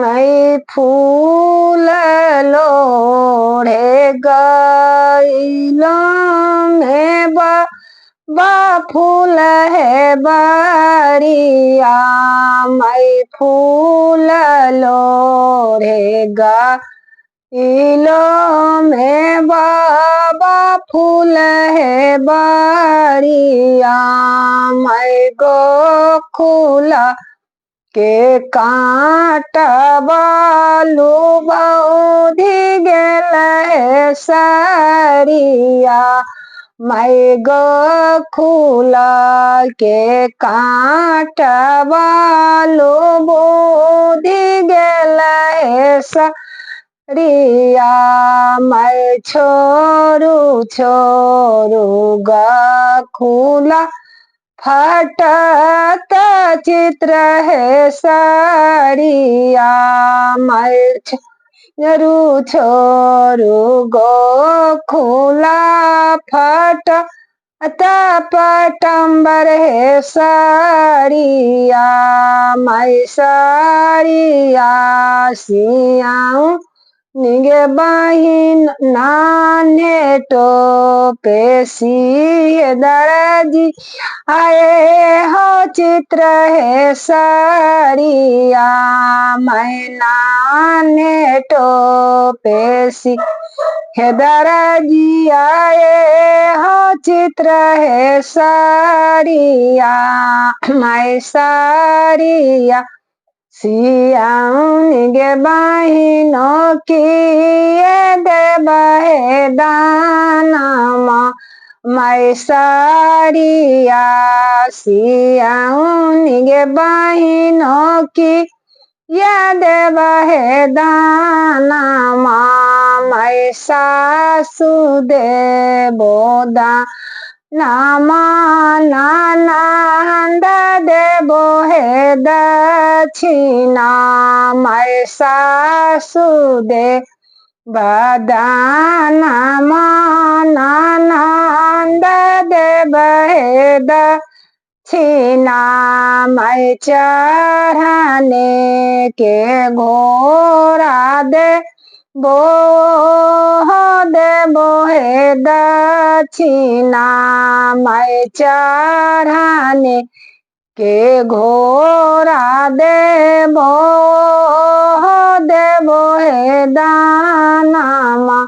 मैं फूल लोढ़े गईलो में बा फूल है बारिया मैं फूल लोढ़े गईलो में बाबा फूल है बारिया मैं गोखुला के कांटा बालू बौधी गेल है सारिया मैं गोखुला के कांटा बालू बौधी गेल है सारिया मैं छोरू छोरू गोखुला फटत चित्र है साड़िया मैं छोरू छोरू गोखुला फटत पटम्बर है साड़िया मैं साड़िया सियाऊं निगे बहिन नाने टोपे सी दर्जी आए हो चित्र है साड़िया मैं नाने टोपे सी दर्जी आए हो चित्र है साड़िया मैं साड़िया सियाऊनिगे बहिनों की देव है दानमा मैं साड़िया सियाऊनिगे बहिनों की देव है दानमा मैं सासु देवो नामा नानंद देवो है दक्षिणा मैं सासु दे बदानमा नानंद देव है दक्षिणा मैं चढ़ने के घोड़ा दे बो देवो है दक्षिणा मैं चढ़ाने के घोड़ा देवो है दानमा